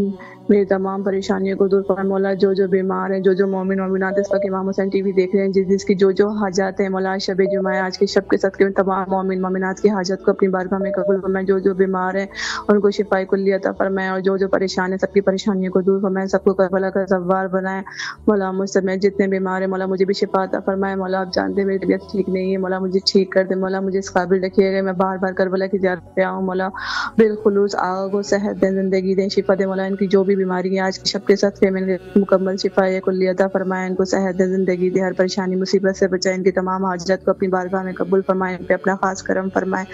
میری تمام پریشانیوں کو دور فرمائے۔ مولا جو بیمار ہیں، جو مومن مومنات اس وقت امام حسین ٹی وی دیکھ رہے ہیں، جس کی جو حاجات ہیں، مولا شب جمعہ آج کے شب کے صدقے میں تمام مومن مومنات کی حاجت کو اپنی بارگاہ میں قبول فرمائے، جو بیمار ہیں ان کو شفاء کلی عطا فرمائے، اور جو پریشان ہیں سب کی پریشانیوں کو دور فرمائے، سب کو کربلا کا زوار بنائے۔ مولا مجھ سمیت جتنے بیمار ہیں مولا مجھے بھی شفا عطا فرمائے۔ مولا آپ جانتے ہیں میری طبیعت ٹھیک نہیں ہے، مولا مجھے ٹھیک کر دے، مولا مجھے اس قابل رکھیے گا میں بار بار کربلا کی زیارت پہ آؤں۔ مولا بالخلوص آغا کو صحت دیں، زندگی دیں، شفا دیں، مولا ان کی جو بھی بیماری ہے آج کے شب کے صدقے میں مکمل شفا کلی عطا فرمائے، ان کو صحت دیں، زندگی دیں، ہر پریشانی مصیبت سے بچائے، ان کی تمام حاجت کو اپنی بارگاہ میں قبول فرمائے، ان پہ اپنا خاص کرم فرمائے۔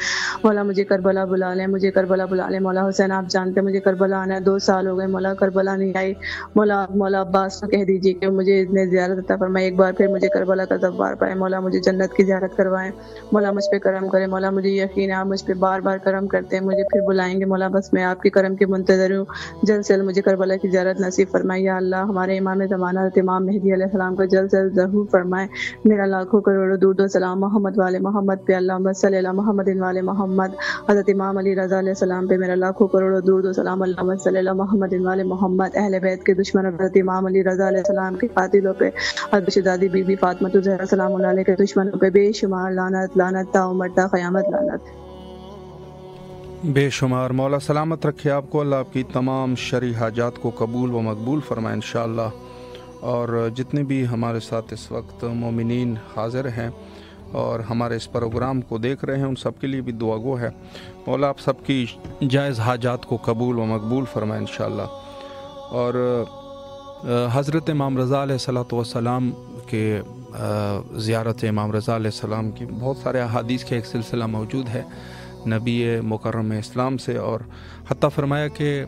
مولا مجھے کربلا بلا لیں، مجھے کربلا بلا لیں۔ مولا حسین آپ جانتے ہیں مجھے کربلا آنا ہے، 2 سال ہو گئے مولا کربلا نہیں آئی۔ مولا عباس کو کہہ دیجیے کہ مجھے اتنے زیارت عطا فرمائے، ایک بار پھر مجھے کربلا کا زوار پائے، مولا مجھے جنت کی زیارت کروائیں، مولا مجھ پہ کرم کرے مولا. مجھے یقین ہے آپ مجھ پہ بار بار کرم کرتے ہیں, مجھے پھر بلائیں گے مولا. بس میں آپ کے کرم کے منتظر ہوں. جلد سے جلد مجھے کربلا کی زیارت نصیب فرمائے یا اللہ. ہمارے امام زمانہ حضرت امام مہدی علیہ السلام کو جلد سے جلد ظہور فرمائے. میرا لاکھوں کروڑوں درود و سلام محمد والے محمد پہ, اللہم صلی علی محمد والے محمد. حضرت امام علی رضا علیہ السلام پہ میرا لاکھوں کروڑوں درود و سلام, اللہم صلی علی محمد والے محمد. اہل بیت کے دشمن حضرت امام علی رضا علیہ السلام کے قاتلوں پہ, حضرت شہزادی بی بی فاطمہ الزہرا سلام اللہ علیہ کے دشمنوں پہ بے شمار لعنت لعنت تا عمر تا قیامت لعنت. بے شمار. مولا سلامت رکھے آپ کو, اللہ آپ کی تمام شرعی حاجات کو قبول و مقبول فرمائے انشاءاللہ. اور جتنے بھی ہمارے ساتھ اس وقت مومنین حاضر ہیں اور ہمارے اس پروگرام کو دیکھ رہے ہیں, ان سب کے لیے بھی دعا گو ہے. مولا آپ سب کی جائز حاجات کو قبول و مقبول فرمائے انشاءاللہ. اور حضرت امام رضا علیہ الصلوۃ والسلام کے زیارت امام رضا علیہ السلام کی بہت سارے احادیث کا ایک سلسلہ موجود ہے نبی مکرم اسلام سے, اور حتیٰ فرمایا کہ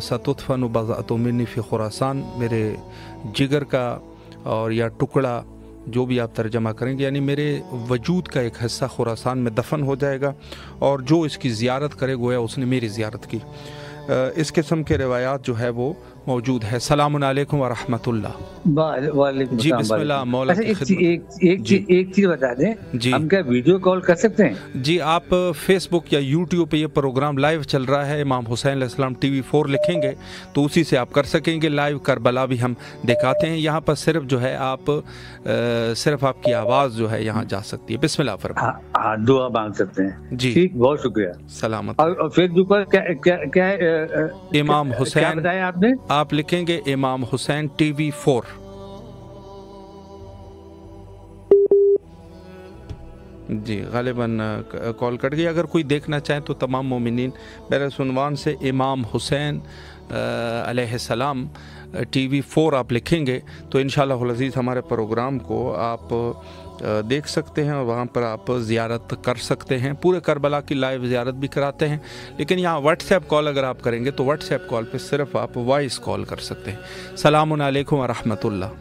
ستدفن بضعۃ منی فی خراسان, میرے جگر کا اور یا ٹکڑا جو بھی آپ ترجمہ کریں گے, یعنی میرے وجود کا ایک حصہ خراسان میں دفن ہو جائے گا, اور جو اس کی زیارت کرے گویا اس نے میری زیارت کی. اس قسم کے روایات جو ہے وہ موجود ہے. السلام علیکم ورحمۃ اللہ. وعلیکم جی بسم اللہ. مولا کی خدمت. ایک چیز بتا دیں, ہم کیا ویڈیو کال کر سکتے ہیں؟ جی, آپ فیس بک یا یوٹیوب پہ یہ پروگرام لائیو چل رہا ہے, امام حسین علیہ السلام TV 4 لکھیں گے تو اسی سے آپ کر سکیں گے. لائیو کربلا بھی ہم دکھاتے ہیں یہاں پر, صرف جو ہے آپ صرف آپ کی آواز جو ہے یہاں جا سکتی ہے. بسم اللہ فرمائیں. ہاں, دعا مانگ سکتے ہیں. جی ٹھیک, بہت شکریہ. سلامت. اور فیس بک پر کیا امام حسین, کیا بتایا آپ نے؟ آپ لکھیں گے امام حسین TV 4. جی غالباً کال کٹ گئی. اگر کوئی دیکھنا چاہیں تو تمام مومنین میرے عنوان سے امام حسین علیہ السلام TV 4 آپ لکھیں گے تو انشاءاللہ العزیز ہمارے پروگرام کو آپ دیکھ سکتے ہیں, اور وہاں پر آپ زیارت کر سکتے ہیں. پورے کربلا کی لائیو زیارت بھی کراتے ہیں, لیکن یہاں واٹس ایپ کال اگر آپ کریں گے تو واٹس ایپ کال پہ صرف آپ وائس کال کر سکتے ہیں. السلام علیکم ورحمۃ اللہ.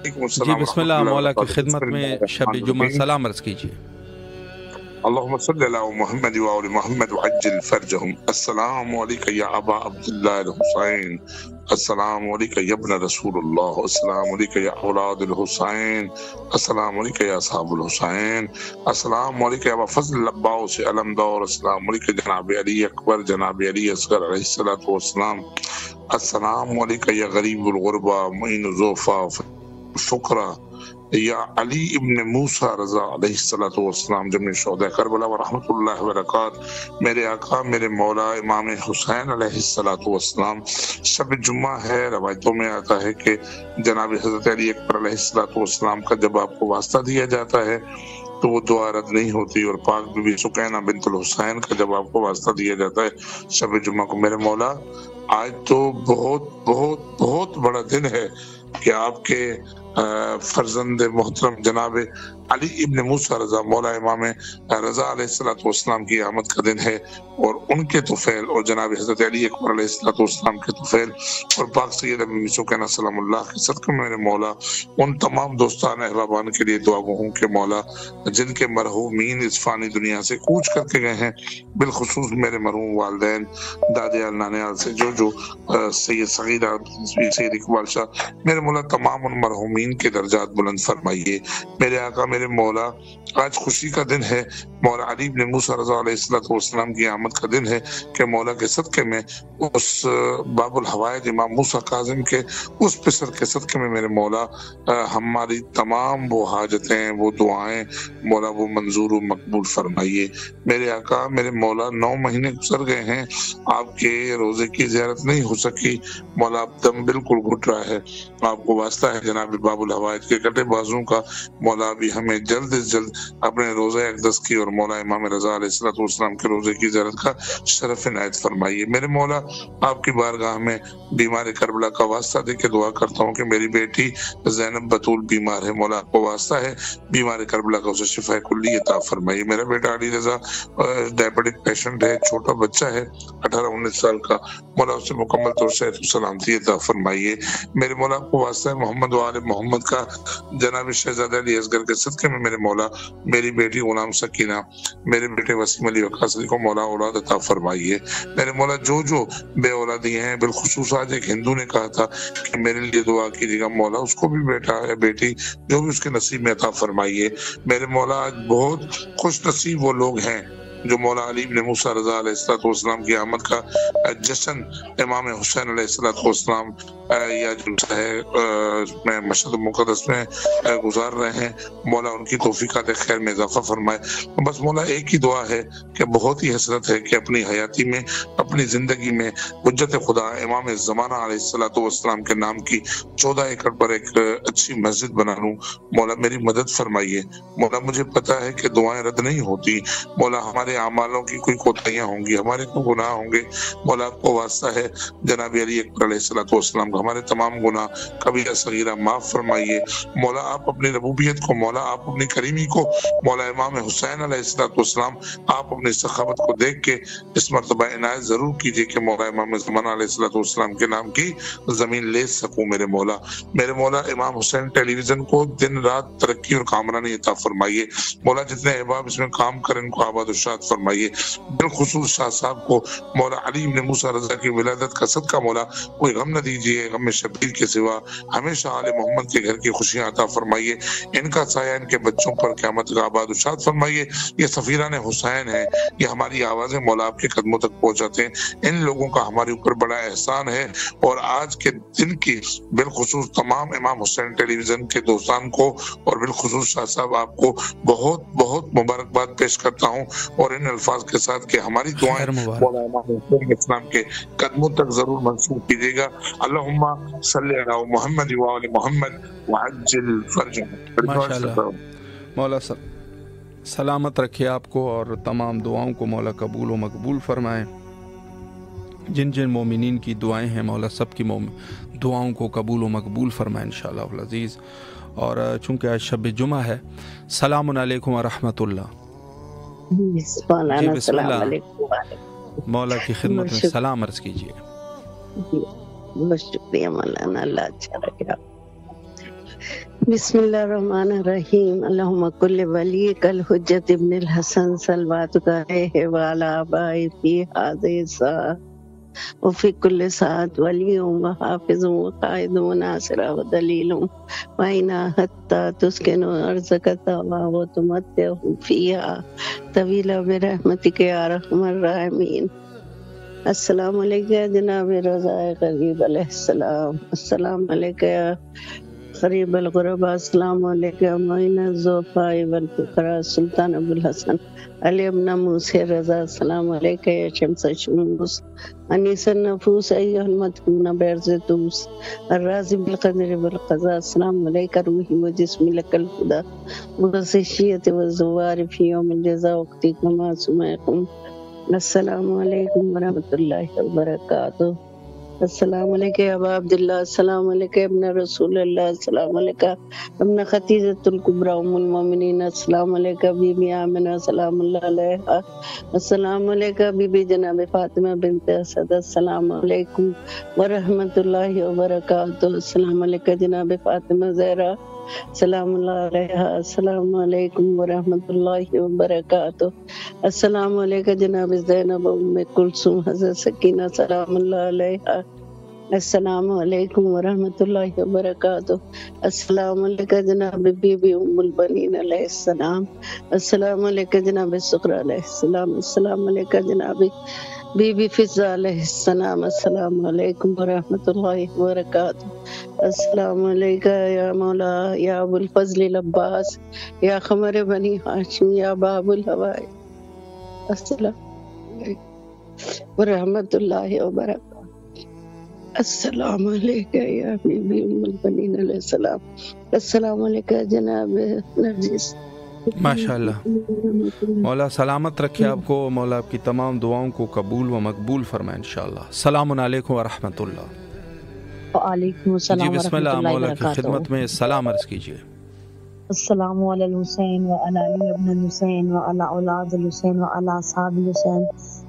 جی بسم اللہ. مولا کی خدمت میں شب جمعہ سلام عرض کیجیے. اللهم صل على محمد وآل محمد وعجل فرجهم. السلام عليك يا أبا عبد الله الحسين. السلام عليك يا ابن رسول الله. السلام عليك يا أولاد الحسين. السلام عليك يا أصحاب الحسين. السلام عليك يا أبا فضل العباس علمدار. السلام عليك جناب علي أكبر جناب علي أصغر عليه الصلاة والسلام. السلام عليك يا غريب الغربة معين الضعفاء الفقراء یا علی ابن موسیٰ رضا علیہ الصلوۃ والسلام جمع شہداء کربلا ورحمۃ اللہ وبرکاتہ. میرے آقا میرے مولا امام حسین علیہ الصلوۃ والسلام. شب جمعہ ہے, روایتوں میں آتا ہے کہ جناب حضرت علی اکبر علیہ الصلوۃ والسلام کا جب آپ کو واسطہ دیا جاتا ہے تو وہ دعا رد نہیں ہوتی, اور پاک بی بی سکینہ بنت الحسین کا جب آپ کو واسطہ دیا جاتا ہے شب جمعہ کو, میرے مولا آج تو بہت بہت بہت بڑا دن ہے کہ آپ کے فرزند محترم جناب علی ابن موسیٰ رضا مولا امام رضا علیہ الصلوۃ والسلام کی آمد کا دن ہے, اور ان کے طفیل اور جناب حضرت علی اکبر علیہ الصلوۃ والسلام کے طفیل اور پاک سید بی بی سکینہ سلام اللہ کے صدقے میں میرے مولا ان تمام دوستان احبابان کے لیے دعا گو ہوں کہ مولا جن کے مرحومین اس فانی دنیا سے کوچ کر کے گئے ہیں, بالخصوص میرے مرحوم والدین دادیال نانیال سے جو سید صغیرہ سید اقبال شاہ, میرے مولا تمام ان مرحومین کے درجات بلند فرمائیے. میرے آقا میرے مولا آج خوشی کا دن ہے, مولا علی بن موسیٰ رضا علیہ الصلوۃ والسلام کی آمد کا دن ہے کہ مولا کے صدقے میں اس باب الحوائج امام موسیٰ کاظم کے اس پسر کے صدقے میں میرے مولا ہماری تمام وہ حاجتیں وہ دعائیں مولا وہ منظور و مقبول فرمائیے. میرے آقا میرے مولا 9 مہینے گزر گئے ہیں, آپ کے روزے کی زیارت نہیں ہو سکی. مولا اب دم بالکل گھٹ رہا ہے, آپ کو واسطہ ہے جناب باب الحوائج کے کٹے بازوں کا, مولا بھی ہمیں جلد از جلد اپنے روزہ اقدس کی اور مولا امام رضا علیہ الصلوۃ والسلام کے روزے کی زیارت کا شرف عنایت فرمائیے. میرے مولا آپ کی بارگاہ میں بیمار کربلا کا واسطہ دے کے دعا کرتا ہوں کہ میری بیٹی زینب بطول بیمار ہے, مولا آپ کو واسطہ ہے بیمار کربلا کا اسے شفا کلی عطا فرمائیے. میرا بیٹا علی رضا ڈائبٹک پیشنٹ ہے, چھوٹا بچہ ہے 18-19 سال کا, مولا اسے مکمل طور سے سلامتی عطا فرمائیے. میرے مولا آپ کو واسطہ ہے محمد و آل محمد محمد کا جناب شہزادہ علی اصغر کے صدقے میں میرے مولا میری بیٹی غلام سکینہ، میرے بیٹے وسیم علی وقاص علی کو مولا اولاد عطا فرمائیے۔ میرے مولا جو بے اولادی ہیں، بالخصوص آج ایک ہندو نے کہا تھا کہ میرے لیے دعا کیجیے گا، مولا اس کو بھی بیٹا ہے بیٹی جو بھی اس کے نصیب میں عطا فرمائیے۔ میرے مولا آج بہت خوش نصیب وہ لوگ ہیں جو مولا علی بن موسیٰ رضا علیہ السلام کی آمد کا جشن امام حسین علیہ السلام یا جلسہ ہے مشہد مقدس میں گزار رہے ہیں، مولا ان کی توفیقات خیر میں اضافہ فرمائے۔ بس مولا ایک ہی دعا ہے کہ بہت ہی حسرت ہے کہ اپنی حیاتی میں، اپنی زندگی میں حجت خدا امام زمانہ علیہ السلام کے نام کی 14 ایکڑ پر ایک اچھی مسجد بنا لوں۔ مولا میری مدد فرمائیے۔ مولا مجھے پتا ہے کہ دعائیں رد نہیں ہوتی، مولا ہمارے اعمالوں کی کوئی کوتاہیاں ہوں گی، ہمارے کوئی گناہ ہوں گے، مولا آپ کو واسطہ ہے جناب علی اکبر علیہ السلام کا ہمارے تمام گناہ کبیرہ صغیرہ معاف فرمائیے۔ مولا آپ اپنی ربوبیت کو، مولا آپ اپنی کریمی کو، مولا امام حسین علیہ السلام آپ اپنی سخاوت کو دیکھ کے اس مرتبہ عنایت ضرور کیجیے کہ مولا امام زمانہ علیہ السلام کے نام کی زمین لے سکوں۔ میرے مولا امام حسین ٹیلی ویژن کو دن رات ترقی اور کامرانی عطا فرمائیے۔ مولا جتنے احباب اس میں کام کریں ان کو آباد و شاد فرمائیے۔ بالخصوص شاہ صاحب کو مولا علی بن موسیٰ رضا کی ولادت کا صدقہ مولا کوئی غم نہ دیجیے، غم شبیر کے سوا ہمیشہ آل محمد کے گھر کی خوشیاں عطا فرمائیے۔ ان کا سایہ ان کے بچوں پر قیامت کا آباد و شاد فرمائیے۔ یہ سفیران حسین ہیں، یہ ہماری آوازیں مولا آپ کے قدموں تک پہنچاتے ہیں۔ ان لوگوں کا ہمارے اوپر بڑا احسان ہے، اور آج کے دن کی بالخصوص تمام امام حسین ٹیلی ویژن کے دوستان کو اور بالخصوص شاہ صاحب آپ کو بہت بہت مبارکباد پیش کرتا ہوں، اور ان الفاظ کے ساتھ کہ ہماری دعائیں مولا امام حسین اسلام کے قدموں تک ضرور منسوخ کیجیے گا۔ اللہم صلی علی محمد وآل محمد وعجل فرجہ۔ ماشاءاللہ مولا سلامت رکھے آپ کو اور تمام دعاؤں کو مولا قبول و مقبول فرمائیں۔ جن جن مومنین کی دعائیں ہیں مولا سب کی دعاؤں کو قبول و مقبول فرمائیں انشاءاللہ العزیز۔ اور چونکہ آج شب جمعہ ہے، سلام علیکم ورحمۃ اللہ۔ جی بسم اللہ، مولا کی خدمت میں سلام عرض کیجیے۔ بہت شکریہ مولانا، اللہ اچھا رکھے۔ بسم اللہ الرحمن الرحیم۔ اللہم کل ولیک الحجت ابن الحسن صلواتک علیہ وعلی آبائہ فی ہذہ الساعۃ وفی کل ساعۃ ولی و حافظ و قائد و ناصر و دلیل وعینا حتی تسکن ارضک طوعا و تمتع فیہا طویلا برحمتک یا ارحم الراحمین۔ السلام علیکم جناب رضا غریب علیہ السلام، السلام علیکم قریب الغرباء، السلام علیکم معین الضعفاء والفقراء سلطان ابو الحسن علی ابن موسیٰ رضا، السلام علیکم یا شمس الشموس انیس النفوس ایہا المدفون بعرض توس الراضی بالقدر والقضاء، السلام علیکم روحی و جسمی لک الہدی وغسشیت والزوار فی یوم الجزاء وقتکم معصومکم۔ السلام علیکم ورحمۃ اللہ وبرکاتہ۔ السلام علیکم ابا عبداللہ، السلام علیکم ابن رسول اللہ، السلام علیکم ابن خدیجۃ الکبریٰ ام المومنین، السلام علیکم بی بی آمنہ سلام اللہ علیہا، السلام علیکم بی بی جناب فاطمہ بنت اسد، السلام علیکم ورحمۃ اللہ وبرکاتہ، السلام علیکم جناب فاطمہ زہرا سلام اللہ علیہا، السلام علیکم ورحمۃ اللہ وبرکاتہ، السلام علیکم جناب زینب ام کلثوم حضرت سکینہ سلام اللہ علیہا، السلام علیکم ورحمۃ اللہ وبرکاتہ، السلام علیکم جناب بی بی ام البنین علیہ السلام، السلام علیکم جناب سقرا علیہ السلام، السلام علیکم جناب بی بی فضا علیہ السلام، السلام علیکم ورحمۃ اللہ وبرکاتہ، السلام علیکم یا مولا یا ابو الفضل العباس یا قمر بنی ہاشم یا باب الہوائے، السلام علیکم ورحمۃ اللہ وبرکاتہ، السلام علیکم یا بی بی ام البنین علیہ السلام، السلام علیکم جناب نرجس۔ ماشاءاللہ مولا سلامت رکھے آپ کو، مولا آپ کی تمام دعاؤں کو قبول و مقبول فرمائے انشاءاللہ۔ السلام علیکم ورحمۃ اللہ۔ وعلیکم السلام جی بسم اللہ، مولا کی خدمت میں سلام عرض کیجیے۔ السلام علی الحسین وعلی علی ابن الحسین وعلی اولاد الحسین وعلی اصحاب الحسین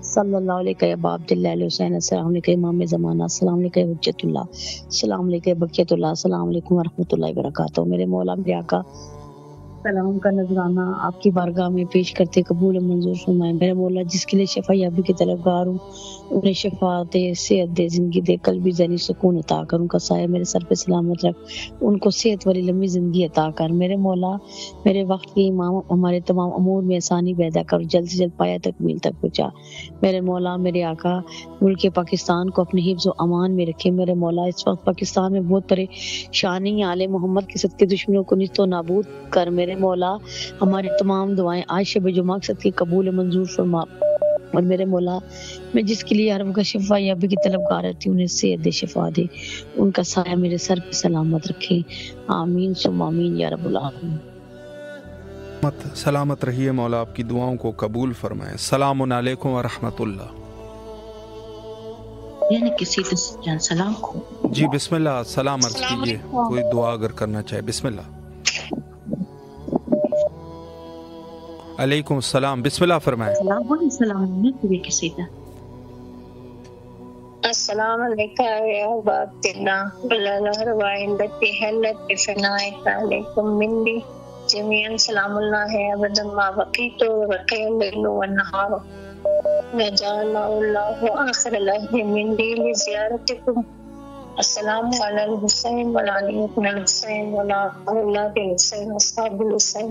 صلی اللہ علیہ ابا عبداللہ علیہ حسین، السلام علیکم امام زمانہ، السلام علیکم حجت اللہ، السلام علیکم بقیت اللہ، السلام علیکم ورحمۃ اللہ وبرکاتہ۔ میرے مولا میرے آقا سلام کا نذرانہ آپ کی بارگاہ میں پیش کرتے قبول منظور فرمائے۔ میرے مولا جس کے لیے شفا یابی کے طلبگار ہوں انہیں شفا دے، صحت دے، زندگی دے، قلبی ذہنی سکون عطا کر، ان کا سایہ میرے سر پہ سلامت رکھ، ان کو صحت والی لمبی زندگی عطا کر۔ میرے مولا میرے وقت کے امام ہمارے تمام امور میں آسانی پیدا کر، جلد سے جلد پایا تکمیل تک پہنچا۔ میرے مولا میرے آقا ملک پاکستان کو اپنے حفظ و امان میں رکھے۔ میرے مولا اس وقت پاکستان میں بہت پریشانی آل محمد کے صدقے دشمنوں کو نیست و نابود کر۔ میرے مولا ہماری تمام دعائیں آج شب جمعہ کے صدقے قبول منظور فرما، اور میرے مولا میں جس کے لیے ہر وقت شفا یابی کی طلبگار رہتی ہوں انہیں صحت دے، شفا دے، ان کا سایہ میرے سر پہ سلامت رکھے، آمین ثم آمین یا رب العالمین۔ سلامت رہیے، مولا آپ کی دعاؤں کو قبول فرمائے۔ السلام علیکم ورحمۃ اللہ۔ یعنی کسی جان سلام کو جی بسم اللہ، سلام عرض کیجیے، کوئی دعا اگر کرنا چاہے بسم اللہ۔ علیکم السلام، بسم اللہ فرمائیں۔ السلام علیکم یا ابا عبداللہ بلال روائندتی حلت بفنائک علیکم مندی جميعا سلام الله ابدا ما بقيت وبقي الليل والنهار نجعل الله آخر الأهل من دي لزيارتكم السلام على الحسين وعلى علي بن الحسين وعلى أولاد الحسين أصحاب الحسين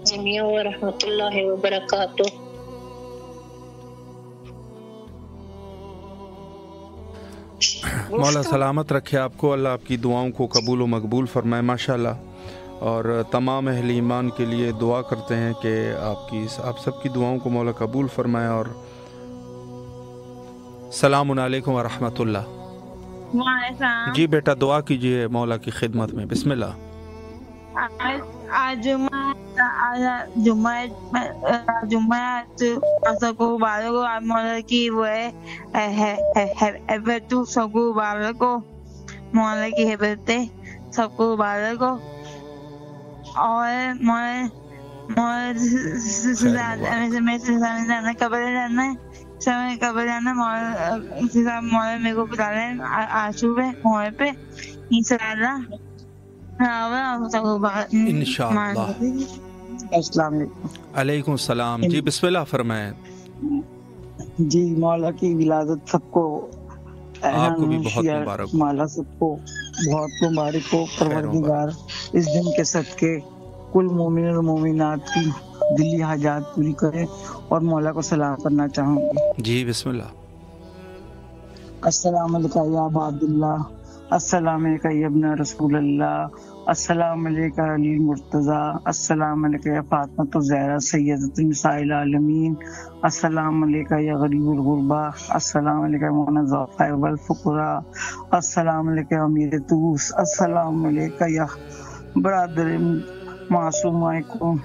جميعا ورحمة الله وبركاته۔ مولا سلامت رکھے آپ کو، اللہ آپ کی دعاؤں کو قبول و مقبول فرمائے ماشاءاللہ، اور تمام اہل ایمان کے لیے دعا کرتے ہیں کہ آپ سب کی دعاؤں کو مولا قبول فرمائے۔ اور السلام علیکم ورحمۃ اللہ۔ جی بیٹا دعا کیجیے مولا کی خدمت میں بسم اللہ۔ آج جمعہ سکو بارہ کو مولا کی وہ ہے سکو بارہ کو مولا کی حبت سکو بارہ کو، اور قبر جانا مولا میرے کو بتا رہے ہیں آشور پہ موڑ پہ انشاءاللہ۔ انشاءاللہ۔ السلام علیکم۔ علیکم السلام، جی بسم اللہ فرمائیں۔ جی مولا کی ولادت سب کو، آپ کو بھی بہت مبارک، مولا سب کو بہت مبارک ہو۔ پروردگار اس دن کے صدقے کل مومن اور مومنات کی دلی حاجات پوری کرے، اور مولا کو سلام کرنا چاہوں گی۔ جی بسم اللہ۔ السلام علیکم یا ابا عبداللہ، السلام علیکم یا ابن رسول اللہ، السلام علیکم علی مرتضی، السلام علیکم یا فاطمۃ الزہرا سیدۃ النساء العالمین، السلام علیکم یا غریب الغربا، السلام علیکم مولانا الضعفاء والفقراء، السلام علیکم امیر طوس، السلام علیکم یا برادر معصومائکم،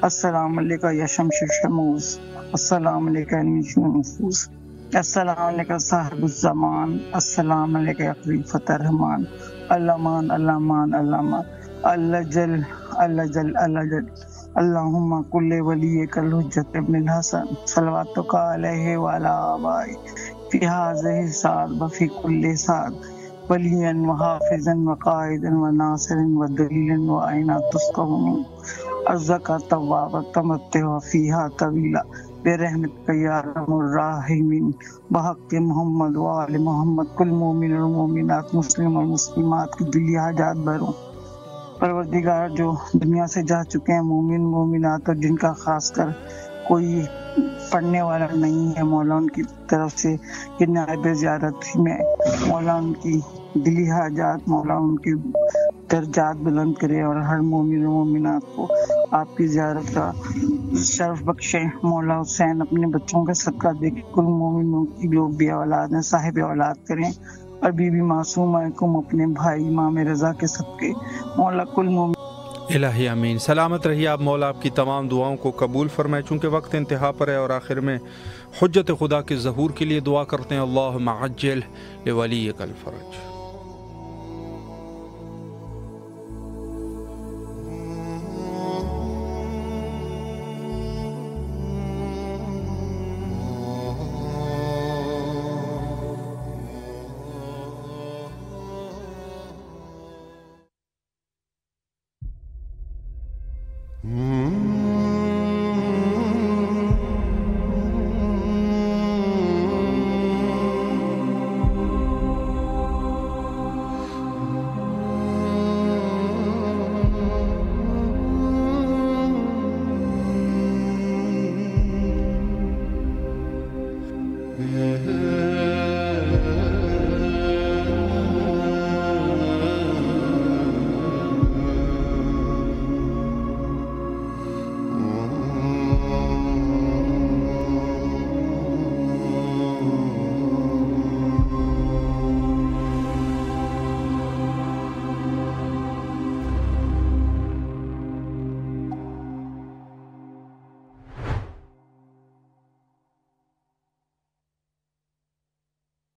السلام علیکم یا شمس شموس، السلام علیکم نیشو نفوس، السلام علیکم صاحب الزمان، السلام علیکم یا خلیفۃ الرحمان، اللہمان اللہمان اللہمان اللہ جل اللہ جل اللہ جل اللہم کل ولیک الحجت ابن الحسن صلواتک علیہ وعلی آبائی فی هذه الساعة وفی کل ساعة ولیا وحافظا وقائدا وناصرا ودلیلا وعینا تسقون الزکاة توابا تمتع فیہا طویلا برحمتک یا ارحم الراحمین بحق محمد وآل محمد کل مومن اور مومنات مسلم اور مسلمات کی دلی حاجات بھروں۔ پروردگار جو دنیا سے جا چکے ہیں مومن مومنات اور جن کا خاص کر کوئی پڑھنے والا نہیں ہے، مولا ان کی طرف سے یہ نائب زیارت میں مولا ان کی دلی حاجات، مولا ان کے درجات بلند کرے، اور ہر مومن و مومنات کو آپ کی زیارت کا شرف بخشے۔ مولا حسین اپنے بچوں کا صدقہ دے کے کل مومنوں کی جو بے اولاد ہیں صاحب اولاد کریں، اور بی بی معصومہ کو اپنے بھائی امام رضا کے صدقے مولا کل مومن الہی امین۔ سلامت رہیے آپ، مولا آپ کی تمام دعاؤں کو قبول فرمائے۔ چونکہ وقت انتہا پر ہے اور آخر میں حجت خدا کے ظہور کے لیے دعا کرتے ہیں، اللہم عجل لولیک الفرج۔